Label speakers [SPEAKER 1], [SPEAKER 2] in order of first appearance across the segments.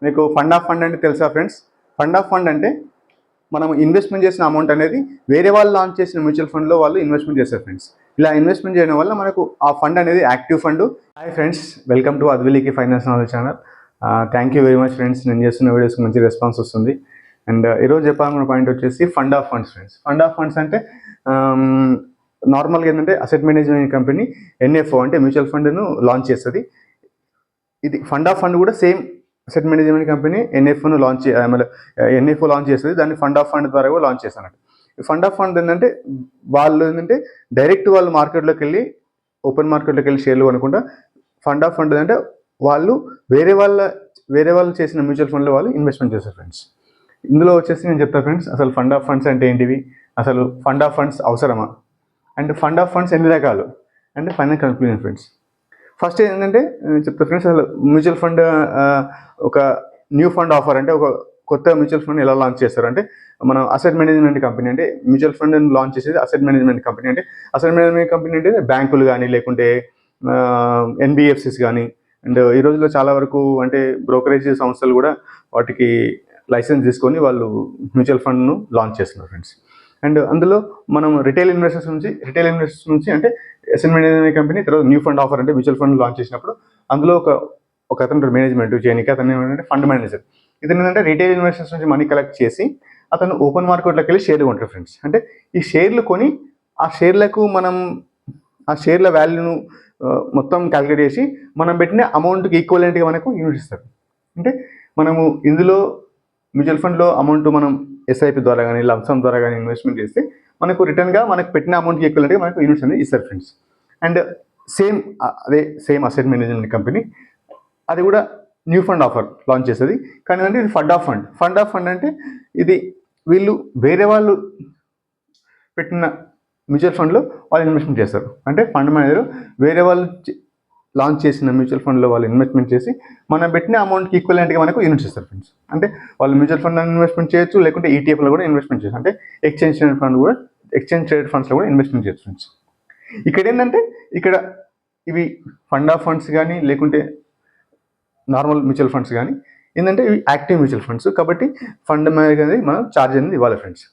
[SPEAKER 1] మీకు fund of fund అంటే తెలుసా ఫ్రెండ్స్? ఫండ్ ఆఫ్ ఫండ్ అంటే మనం ఇన్వెస్ట్మెంట్ చేసిన అమౌంట్ అనేది వేరే వాళ్ళు లాంచ్ చేసిన మ్యూచువల్ ఫండ్లో వాళ్ళు ఇన్వెస్ట్మెంట్ చేస్తారు ఫ్రెండ్స్. ఇలా ఇన్వెస్ట్మెంట్ చేయడం వల్ల మనకు ఆ ఫండ్ అనేది active fund. Hi friends, welcome to అద్విలీకి finance knowledge channel. Thank you very much friends. నేను చేస్తున్న వీడియోస్కి మంచి రెస్పాన్స్ వస్తుంది. అండ్ ఈరోజు చెప్పాలన్న పాయింట్ వచ్చేసి fund of funds friends. Fund of funds అంటే నార్మల్గా ఏంటంటే అసెట్ మేనేజ్మెంట్ కంపెనీ ఎన్ఎఫ్ఓ అంటే మ్యూచువల్ ఫండ్ను లాంచ్ చేస్తుంది. ఇది ఫండ్ ఆఫ్ ఫండ్ కూడా సేమ్ అసెట్ మేనేజ్మెంట్ కంపెనీ ఎన్ఎఫ్ఓను ఎన్ఎఫ్ఓ లాంచ్ చేస్తుంది. దాన్ని ఫండ్ ఆఫ్ ఫండ్ ద్వారా కూడా లాంచ్ చేస్తాను. ఫండ్ ఆఫ్ ఫండ్ ఏంటంటే వాళ్ళు డైరెక్ట్ వాళ్ళు మార్కెట్లోకి వెళ్ళి ఓపెన్ మార్కెట్లోకి వెళ్ళి షేర్లు కొనకుండా ఫండ్ ఆఫ్ ఫండ్ అంటే వాళ్ళు వేరే వాళ్ళు చేసిన మ్యూచువల్ ఫండ్లో వాళ్ళు ఇన్వెస్ట్మెంట్ చేస్తారు ఫ్రెండ్స్. ఇందులో వచ్చేసి నేను చెప్తాను ఫ్రెండ్స్, అసలు ఫండ్ ఆఫ్ ఫండ్స్ అంటే ఏంటివి, అసలు ఫండ్ ఆఫ్ ఫండ్స్ అవసరమా, అండ్ ఫండ్ ఆఫ్ ఫండ్స్ ఎన్ని రకాలు అంటే ఫైనల్ కన్క్లూజన్ ఫ్రెండ్స్. ఫస్ట్ ఏంటంటే చెప్తా ఫ్రెండ్స్, అసలు మ్యూచువల్ ఫండ్ ఒక న్యూ ఫండ్ ఆఫర్ అంటే ఒక కొత్త మ్యూచువల్ ఫండ్ ఎలా లాంచ్ చేస్తారు అంటే మనం అసెట్ మేనేజ్మెంట్ కంపెనీ అంటే మ్యూచువల్ ఫండ్ లాంచ్ చేసేది అసెట్ మేనేజ్మెంట్ కంపెనీ. అంటే అసెట్ మేనేజ్మెంట్ కంపెనీ అంటే బ్యాంకులు కానీ లేకుంటే ఎన్బిఎఫ్సిస్ కానీ, అండ్ ఈ రోజుల్లో చాలా వరకు అంటే బ్రోకరేజ్ సంస్థలు కూడా వాటికి లైసెన్స్ తీసుకొని వాళ్ళు మ్యూచువల్ ఫండ్ను లాంచ్ చేస్తున్నారు ఫ్రెండ్స్. అండ్ అందులో మనం రిటైల్ ఇన్వెస్టర్స్ నుంచి అంటే అసెట్ మేనేజ్మెంట్ కంపెనీ తర్వాత న్యూ ఫండ్ ఆఫర్ అంటే మ్యూచువల్ ఫండ్ లాంచ్ చేసినప్పుడు అందులో ఒక అతను మేనేజ్మెంట్ చేయడానికి అతను ఏంటంటే ఫండ్ మేనేజర్. ఇతను ఏంటంటే రిటైల్ ఇన్వెస్టర్స్ నుంచి మనీ కలెక్ట్ చేసి అతను ఓపెన్ మార్కెట్లోకి వెళ్ళి షేర్లు కొంటారు ఫ్రెండ్స్. అంటే ఈ షేర్లు కొని ఆ షేర్లకు మనం ఆ షేర్ల వాల్యూను మొత్తం క్యాలిక్యులేట్ చేసి మనం పెట్టిన అమౌంట్కి ఈక్వలెంట్గా మనకు యూనిట్ ఇస్తారు. అంటే మనము ఇందులో మ్యూచువల్ ఫండ్లో అమౌంట్ మనం ఎస్ఐపి ద్వారా కానీ లంసమ్ ద్వారా కానీ ఇన్వెస్ట్మెంట్ చేస్తే మనకు రిటర్న్గా మనకు పెట్టిన అమౌంట్కి ఈక్వలెంట్గా మనకు యూనిట్స్ అనేది ఇస్తారు friends. And same asset management company అది కూడా న్యూ ఫండ్ ఆఫర్ లాంచ్ చేస్తుంది. కానీ అంటే ఇది ఫండ్ ఆఫ్ ఫండ్ అంటే ఇది వీళ్ళు వేరే వాళ్ళు పెట్టిన మ్యూచువల్ ఫండ్లో వాళ్ళు ఇన్వెస్ట్మెంట్ చేస్తారు. అంటే ఫండ్ మేనేజర్ వేరే వాళ్ళు లాంచ్ చేసిన మ్యూచువల్ ఫండ్లో వాళ్ళు ఇన్వెస్ట్మెంట్ చేసి మనం పెట్టిన అమౌంట్కి ఈక్వలెంట్గా మనకు యూనిట్స్ ఇస్తారు ఫ్రెండ్స్. అంటే వాళ్ళు మ్యూచువల్ ఫండ్ ఇన్వెస్ట్మెంట్ చేయొచ్చు, లేకుంటే ఈటీఎఫ్లో కూడా ఇన్వెస్ట్మెంట్ చేయొచ్చు, అంటే ఎక్స్చేంజ్ ట్రేడెడ్ ఫండ్స్లో కూడా ఇన్వెస్ట్మెంట్ చేయొచ్చు ఫ్రెండ్స్. ఇక్కడ ఏంటంటే ఇవి ఫండ్ ఆఫ్ ఫండ్స్ కానీ లేకుంటే నార్మల్ మ్యూచువల్ ఫండ్స్ కానీ ఏంటంటే ఇవి యాక్టివ్ మ్యూచువల్ ఫండ్స్ కాబట్టి ఫండ్ మేనేజర్ అనేది మనం ఛార్జ్ అనేది ఇవ్వాలి ఫ్రెండ్స్.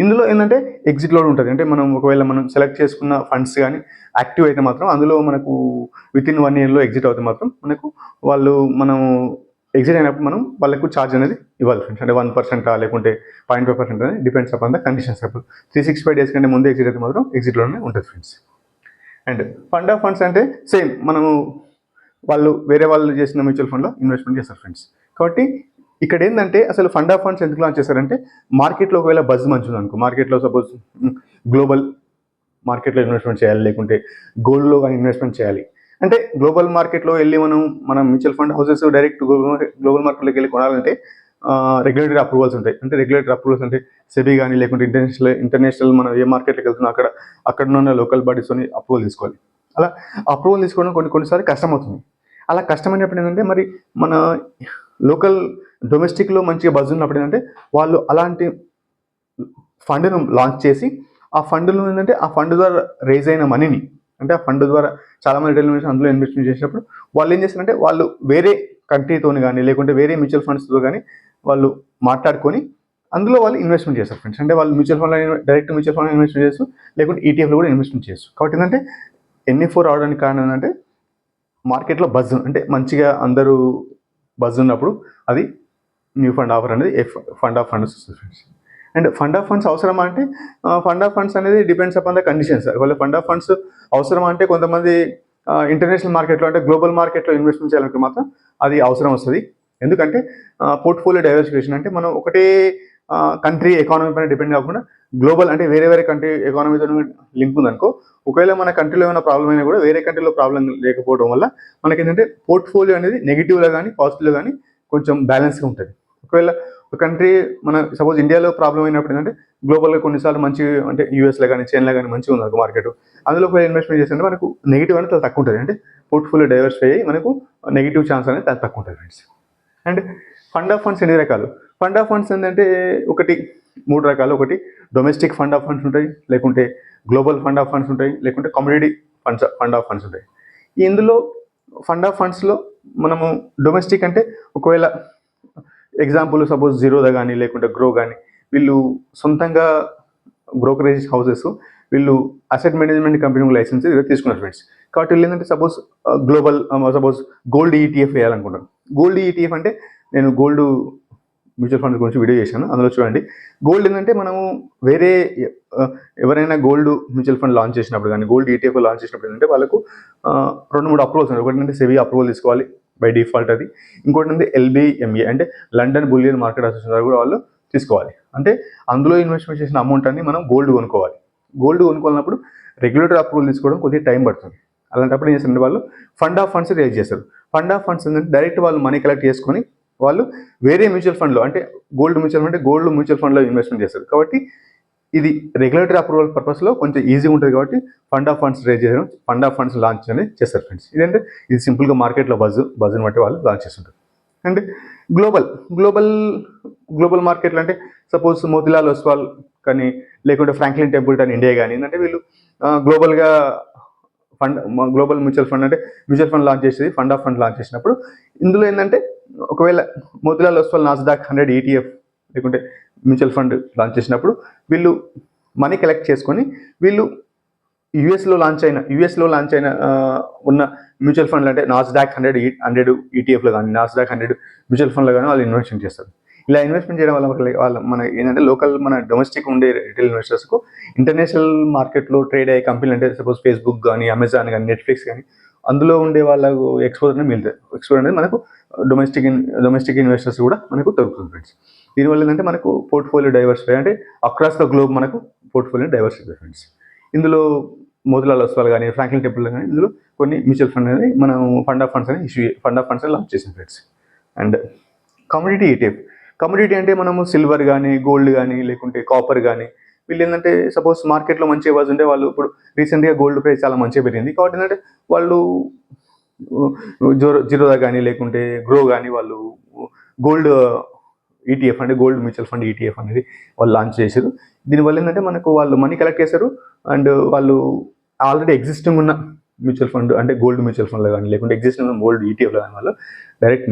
[SPEAKER 1] ఇందులో ఏంటంటే ఎగ్జిట్ లోడ్ ఉంటుంది. అంటే ఒకవేళ మనం సెలెక్ట్ చేసుకున్న ఫండ్స్ కానీ యాక్టివ్ అయితే మాత్రం అందులో మనకు వితిన్ 1 yearలో ఎగ్జిట్ అవుతే మాత్రం మనం ఎగ్జిట్ అయినప్పుడు మనం వాళ్ళకు ఛార్జ్ అనేది ఇవ్వాలి ఫ్రెండ్స్. అంటే 1% లేకుంటే 0.5% అనేది డిపెండ్స్ అపాన్ ద కండిషన్స్. అప్పుడు 365 days కంటే ముందే ఎగ్జిట్ అయితే మాత్రం ఎగ్జిట్లోనే ఉంటుంది friends. And fund of funds అంటే సేమ్ వేరే వాళ్ళు చేసిన మ్యూచువల్ ఫండ్లో ఇన్వెస్ట్మెంట్ చేస్తారు ఫ్రెండ్స్. కాబట్టి ఇక్కడ ఏంటంటే అసలు ఫండ్ ఆఫ్ ఫండ్స్ ఎందుకు లాంచ్ చేస్తారంటే మార్కెట్లో ఒకవేళ బజ్ మంచిది అనుకో, మార్కెట్లో సపోజ్ గ్లోబల్ మార్కెట్లో ఇన్వెస్ట్మెంట్ చేయాలి లేకుంటే గోల్డ్లో కానీ ఇన్వెస్ట్మెంట్ చేయాలి అంటే గ్లోబల్ మార్కెట్లో వెళ్ళి మనం mutual fund houses direct global మార్కెట్లోకి వెళ్ళి కొనాలంటే రెగ్యులేటరీ అప్రూవల్స్ ఉంటాయి. అంటే రెగ్యులేటరీ అప్రూవల్స్ అంటే సెబీ కానీ లేకుంటే ఇంటర్నేషనల్ మనం ఏ మార్కెట్లోకి వెళ్తున్నా అక్కడ ఉన్న లోకల్ బాడీస్ని అప్రూవల్ తీసుకోవాలి. అలా అప్రూవల్ తీసుకోవడం కొన్నిసార్లు కష్టం అవుతుంది. అలా కష్టమైనప్పుడు ఏంటంటే మరి మన లోకల్ డొమెస్టిక్లో మంచిగా బజ్ ఉన్నప్పుడు ఏంటంటే వాళ్ళు అలాంటి ఫండ్ను లాంచ్ చేసి ఆ ఫండ్లో ఏంటంటే ఆ ఫండ్ ద్వారా రేజ్ అయిన మనీని అంటే ఆ ఫండ్ ద్వారా చాలామంది రిటైల్ ఇన్వెస్టర్స్ అందులో ఇన్వెస్ట్మెంట్ చేసినప్పుడు వాళ్ళు ఏం చేస్తారంటే వాళ్ళు వేరే కంట్రీతో కానీ లేకుంటే వేరే మ్యూచువల్ ఫండ్స్తో కానీ వాళ్ళు మాట్లాడుకొని అందులో వాళ్ళు ఇన్వెస్ట్మెంట్ చేస్తారు ఫ్రెండ్స్. అంటే వాళ్ళు డైరెక్ట్ మ్యూచువల్ ఫండ్ ఇన్వెస్ట్మెంట్ చేస్తూ లేకుంటే ఈటీఎఫ్లో కూడా ఇన్వెస్ట్మెంట్ చేస్తారు. కాబట్టి ఏంటంటే NFO రావడానికి కారణం ఏంటంటే మార్కెట్లో బజ్ అంటే మంచిగా అందరూ బజ్ ఉన్నప్పుడు అది న్యూ ఫండ్ ఆఫర్ అనేది ఫండ్ ఆఫ్ ఫండ్స్ వస్తుంది friends. And fund of funds అవసరమా అంటే ఫండ్ ఆఫ్ ఫండ్స్ అనేది డిపెండ్స్ అపాన్ ద కండిషన్స్. ఒకవేళ ఫండ్ ఆఫ్ ఫండ్స్ అవసరమా అంటే కొంతమంది ఇంటర్నేషనల్ మార్కెట్లో అంటే గ్లోబల్ మార్కెట్లో ఇన్వెస్ట్మెంట్ చేయాలంటే మాత్రం అది అవసరం వస్తుంది. ఎందుకంటే పోర్ట్ఫోలియో డైవర్సిఫికేషన్ అంటే మనం ఒకటే కంట్రీ ఎకానమీ పైన డిపెండ్ కాకుండా గ్లోబల్ అంటే వేరే కంట్రీ ఎకానమీతో లింక్ ఉందనుకో, ఒకవేళ మన కంట్రీలో ఏమైనా ప్రాబ్లం అయినా కూడా వేరే కంట్రీలో ప్రాబ్లం లేకపోవడం వల్ల మనకి ఏంటంటే పోర్ట్ఫోలియో అనేది నెగిటివ్లో కానీ పాజిటివ్లో కానీ కొంచెం బ్యాలెన్స్గా ఉంటుంది. ఒకవేళ ఒక కంట్రీ మన సపోజ్ ఇండియాలో ప్రాబ్లం అయినప్పుడు ఏంటంటే గ్లోబల్గా కొన్నిసార్లు మంచి అంటే యూఎస్లో కానీ చైనాలో కానీ మంచిగా ఉంది మార్కెట్, అందులో ఇన్వెస్ట్మెంట్ చేస్తే మనకు నెగిటివ్ అనేది తక్కువ ఉంటుంది. అంటే పోర్ట్ఫోలియో డైవర్సిఫై అయ్యి మనకు నెగిటివ్ ఛాన్స్ అనేది తక్కువ ఉంటుంది friends. And fund of funds ఎన్ని రకాలు? ఫండ్ ఆఫ్ ఫండ్స్ ఏంటంటే 3 రకాలు. ఒకటి డొమెస్టిక్ ఫండ్ ఆఫ్ ఫండ్స్ ఉంటాయి, లేకుంటే గ్లోబల్ ఫండ్ ఆఫ్ ఫండ్స్ ఉంటాయి, లేకుంటే కమ్యూనిటీ ఫండ్ ఆఫ్ ఫండ్స్ ఉంటాయి. ఇందులో ఫండ్ ఆఫ్ ఫండ్స్లో మనము డొమెస్టిక్ అంటే ఒకవేళ ఎగ్జాంపుల్ సపోజ్ జీరోదా కానీ లేకుంటే గ్రో కానీ వీళ్ళు సొంతంగా బ్రోకరేజ్ హౌసెస్ వీళ్ళు అసెట్ మేనేజ్మెంట్ కంపెనీ లైసెన్స్ తీసుకున్నారు ఫ్రెండ్స్. కాబట్టి వీళ్ళు ఏంటంటే సపోజ్ గోల్డ్ ఈటీఎఫ్ వేయాలనుకుంటాను. గోల్డ్ ఈటీఎఫ్ అంటే నేను గోల్డ్ మ్యూచువల్ ఫండ్ గురించి వీడియో చేశాను, అందులో చూడండి. గోల్డ్ ఏంటంటే మనము వేరే ఎవరైనా గోల్డ్ మ్యూచువల్ ఫండ్ లాంచ్ చేసినప్పుడు కానీ గోల్డ్ ఈటీఎఫ్ లాంచ్ చేసినప్పుడు ఏంటంటే వాళ్ళకు 2-3 అప్రూవల్స్ ఉన్నాయి. ఒకటి అంటే సెబీ అప్రూవల్ తీసుకోవాలి బై డిఫాల్ట్ అది. ఇంకోటి అంటే LBMA అంటే లండన్ బులియన్ మార్కెట్ అసోసియేషన్ కూడా వాళ్ళు తీసుకోవాలి. అంటే అందులో ఇన్వెస్ట్మెంట్ చేసిన అమౌంట్ అన్ని మనం గోల్డ్ కొనుక్కోవాలి. గోల్డ్ కొనుక్కోవాలన్నప్పుడు రెగ్యులేటరీ అప్రూవల్ తీసుకోవడం కొద్దిగా టైం పడుతుంది. అలాంటప్పుడు ఏం చేస్తారంటే వాళ్ళు ఫండ్ ఆఫ్ ఫండ్స్ రేజ్ చేస్తారు. ఫండ్ ఆఫ్ ఫండ్స్ ఏంటంటే డైరెక్ట్ వాళ్ళు మనీ కలెక్ట్ చేసుకొని వాళ్ళు వేరే మ్యూచువల్ ఫండ్లో అంటే గోల్డ్ మ్యూచువల్ ఫండ్లో ఇన్వెస్ట్మెంట్ చేస్తారు. కాబట్టి ఇది రెగ్యులేటరీ అప్రూవల్ పర్పస్లో కొంచెం ఈజీగా ఉంటుంది. కాబట్టి ఫండ్ ఆఫ్ ఫండ్స్ రేజ్ చేయడం, ఫండ్ ఆఫ్ ఫండ్స్ లాంచ్ అనేది చేస్తారు ఫ్రెండ్స్. ఇదంటే ఇది సింపుల్గా మార్కెట్లో బజ్ని బట్టి వాళ్ళు లాంచ్ చేస్తుంటారు. అండ్ గ్లోబల్ మార్కెట్లు అంటే సపోజ్ మోతిలాల్ ఒస్వాల్ కానీ లేకుంటే ఫ్రాంక్లిన్ టెంపుల్టన్ ఇండియా కానీ ఏంటంటే వీళ్ళు గ్లోబల్గా గ్లోబల్ మ్యూచువల్ ఫండ్ అంటే మ్యూచువల్ ఫండ్ లాంచ్ చేసేది ఫండ్ ఆఫ్ ఫండ్ లాంచ్ చేసినప్పుడు ఇందులో ఏంటంటే ఒకవేళ మోతిలాల్ ఒస్వాల్ నాస్డాక్ 100 ETF లేకుంటే మ్యూచువల్ ఫండ్ లాంచ్ చేసినప్పుడు వీళ్ళు మనీ కలెక్ట్ చేసుకొని వీళ్ళు యుఎస్లో లాంచ్ అయిన ఉన్న మ్యూచువల్ ఫండ్లు అంటే నాస్డాక్ 100 ETFలో కానీ నాస్డాక్ 100 మ్యూచువల్ ఫండ్లో కానీ వాళ్ళు ఇన్వెస్ట్మెంట్ చేస్తారు. ఇలా ఇన్వెస్ట్మెంట్ చేయడం వల్ల మన ఏంటంటే మన డొమెస్టిక్ ఉండే రిటైల్ ఇన్వెస్టర్స్కు ఇంటర్నేషనల్ మార్కెట్లో ట్రేడ్ అయ్యే కంపెనీలు అంటే సపోజ్ ఫేస్బుక్ కానీ అమెజాన్ కానీ నెట్ఫ్లిక్స్ కానీ అందులో ఉండే వాళ్ళకు ఎక్స్పోజర్ మిగులుతుంది. ఎక్స్పోజర్ అనేది మనకు డొమెస్టిక్ ఇన్వెస్టర్స్ కూడా మనకు దొరుకుతుంది ఫ్రెండ్స్. దీనివల్ల ఏంటంటే మనకు పోర్ట్ఫోలియో డైవర్సిఫై అంటే అక్రాస్ ద గ్లోబ్ మనకు పోర్ట్ఫోలియో డైవర్సిఫై ఫ్రెండ్స్. ఇందులో మోతిలాల్ ఒస్వాల్ కానీ ఫ్రాంక్లిన్ టెంపుల్ కానీ ఇందులో కొన్ని మ్యూచువల్ ఫండ్ అనేది మనం ఫండ్ ఆఫ్ ఫండ్స్ లాంచ్ చేసాం ఫ్రెండ్స్. అండ్ కమోడిటీ అంటే మనము సిల్వర్ కానీ గోల్డ్ కానీ లేకుంటే కాపర్ కానీ వీళ్ళు ఏంటంటే సపోజ్ మార్కెట్లో మంచి బజ్ ఉంటే వాళ్ళు ఇప్పుడు రీసెంట్గా గోల్డ్ ప్రైస్ చాలా మంచిగా పెరిగింది. కాబట్టి ఏంటంటే వాళ్ళు జీరోదా కానీ లేకుంటే గ్రో కానీ వాళ్ళు గోల్డ్ ETF అంటే గోల్డ్ మ్యూచువల్ ఫండ్ ETF అనేది వాళ్ళు లాంచ్ చేశారు. దీనివల్ల ఏంటంటే మనకు వాళ్ళు మనీ కలెక్ట్ చేశారు అండ్ వాళ్ళు ఆల్రెడీ ఎగ్జిస్టింగ్ ఉన్న మ్యూచువల్ ఫండ్ అంటే గోల్డ్ మ్యూచువల్ ఫండ్లో కానీ లేకుంటే ఎగ్జిస్టింగ్ ఉన్న గోల్డ్ ETFలో కానీ వాళ్ళు డైరెక్ట్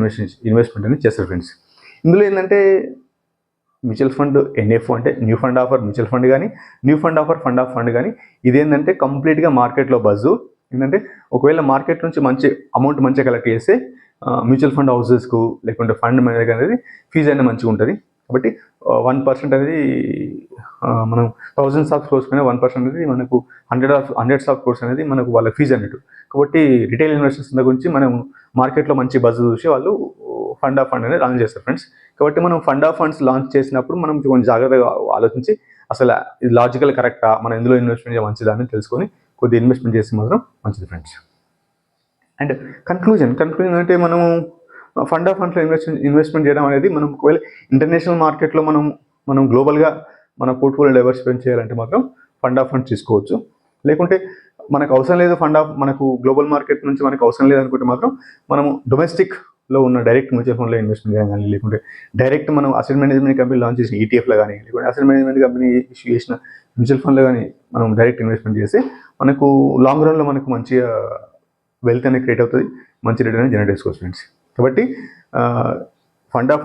[SPEAKER 1] ఇన్వెస్ట్మెంట్ అనేది చేస్తారు ఫ్రెండ్స్. ఇందులో ఏంటంటే మ్యూచువల్ ఫండ్ NFO అంటే new fund offer mutual fund కానీ new fund offer fund of fund కానీ ఇదేంటంటే కంప్లీట్గా మార్కెట్లో బజ్జు. ఏంటంటే ఒకవేళ మార్కెట్ నుంచి మంచి అమౌంట్ మంచిగా కలెక్ట్ చేస్తే మ్యూచువల్ ఫండ్ హౌసెస్కు లేకుంటే ఫండ్ మేనేజర్ అనేది ఫీజు అనేది మంచిగా ఉంటుంది. కాబట్టి 1% అనేది మనం థౌజండ్స్ ఆఫ్ క్రోర్స్ పైన 1% అనేది మనకు హండ్రెడ్స్ ఆఫ్ క్రోర్స్ అనేది మనకు వాళ్ళ ఫీజు అన్నట్టు. కాబట్టి రిటైల్ ఇన్వెస్టర్స్ గురించి మనం మార్కెట్లో మంచి బజ్ చూసి వాళ్ళు ఫండ్ ఆఫ్ ఫండ్ అనేది లాంచ్ చేస్తారు ఫ్రెండ్స్. కాబట్టి మనం ఫండ్ ఆఫ్ ఫండ్స్ లాంచ్ చేసినప్పుడు మనం కొంచెం జాగ్రత్తగా ఆలోచించి అసలు ఇది లాజికల్ కరెక్టా, మనం ఎందులో ఇన్వెస్ట్మెంట్ చేయాలి మంచిదా అని తెలుసుకొని కొద్దిగా ఇన్వెస్ట్మెంట్ చేస్తే మాత్రం మంచిది ఫ్రెండ్స్. అండ్ కన్క్లూజన్ అంటే ఫండ్ ఆఫ్ ఫండ్స్లో ఇన్వెస్ట్మెంట్ చేయడం అనేది మనం ఒకవేళ ఇంటర్నేషనల్ మార్కెట్లో మనం గ్లోబల్గా మన పోర్ట్ఫోలియో డైవర్సిఫై చేయాలంటే మాత్రం ఫండ్ ఆఫ్ ఫండ్స్ తీసుకోవచ్చు. లేకుంటే మనకు అవసరం లేదు మనకు గ్లోబల్ మార్కెట్ నుంచి మనకు అవసరం లేదు అనుకుంటే మాత్రం మనము డొమెస్టిక్లో ఉన్న డైరెక్ట్ మ్యూచువల్ ఫండ్లో ఇన్వెస్ట్మెంట్ చేయడం కానీ లేకుంటే డైరెక్ట్ మనం అసెట్ మేనేజ్మెంట్ కంపెనీ లాంచ్ చేసిన ETFలో కానీ లేకుంటే అసెట్ మేనేజ్మెంట్ కంపెనీ ఇష్యూ చేసిన మ్యూచువల్ ఫండ్లో కానీ మనం డైరెక్ట్ ఇన్వెస్ట్మెంట్ చేస్తే మనకు లాంగ్ రన్లో మనకు మంచిగా వెల్త్ అనేది క్రియేట్ అవుతుంది, మంచి రిటర్న్ అనేది జనరేట్ చేసుకోవచ్చు ఫ్రెండ్స్. కాబట్టి ఫండ్ ఆఫ్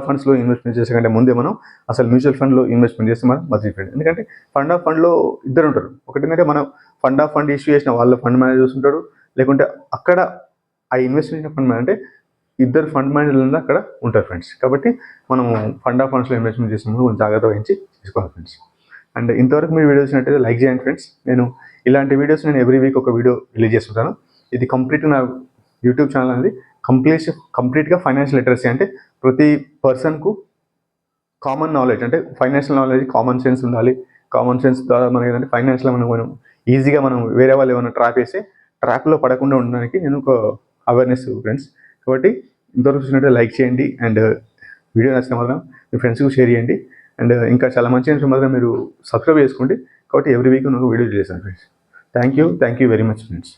[SPEAKER 1] ఫండ్స్లో ఇన్వెస్ట్మెంట్ చేసే కంటే ముందే మనం అసలు మ్యూచువల్ ఫండ్లో ఇన్వెస్ట్మెంట్ చేస్తే మనం మంచి ఫ్రెండ్. ఎందుకంటే ఫండ్ ఆఫ్ ఫండ్లో ఇద్దరు ఉంటారు. ఒకటి ఏంటంటే మనం ఫండ్ ఆఫ్ ఫండ్ ఇష్యూ చేసిన వాళ్ళ ఫండ్ మేనేజర్స్ ఉంటాడు, లేకుంటే అక్కడ ఆ ఇన్వెస్ట్ చేసిన ఫండ్ మేనేజర్ అంటే ఇద్దరు ఫండ్ మేనేజర్లు అక్కడ ఉంటారు ఫ్రెండ్స్. కాబట్టి మనం ఫండ్ ఆఫ్ ఫండ్స్లో ఇన్వెస్ట్మెంట్ చేసినప్పుడు కొంచెం జాగ్రత్త వహించి చేసుకోవాలి ఫ్రెండ్స్. అండ్ ఇంతవరకు మీరు వీడియో చూసినట్టయితే లైక్ చేయండి ఫ్రెండ్స్. ఇలాంటి వీడియోస్ నేను ఎవ్రీ వీక్ ఒక వీడియో రిలీజ్ చేస్తుంటాను. ఇది కంప్లీట్ నా యూట్యూబ్ ఛానల్ అనేది కంప్లీట్గా ఫైనాన్షియల్ లిటరసీ అంటే ప్రతి పర్సన్కు కామన్ నాలెడ్జ్ అంటే ఫైనాన్షియల్ నాలెడ్జ్ కామన్ సెన్స్ ఉండాలి. కామన్ సెన్స్ ద్వారా మనకి ఏంటంటే ఫైనాన్షియల్ మనం ఈజీగా మనం వేరే వాళ్ళు ఏమైనా ట్రాప్లో పడకుండా ఉండడానికి నేను ఒక అవేర్నెస్ ఫ్రెండ్స్. కాబట్టి ఇంతవరకు చూసినట్టు లైక్ చేయండి అండ్ వీడియో నచ్చితే మాత్రం మీ ఫ్రెండ్స్కి షేర్ చేయండి. అండ్ ఇంకా చాలా మంచి విషయం మాత్రం మీరు సబ్స్క్రైబ్ చేసుకోండి. కాబట్టి ఎవ్రీ వీక్ నేను వీడియో చేశాను friends. Thank you very much friends.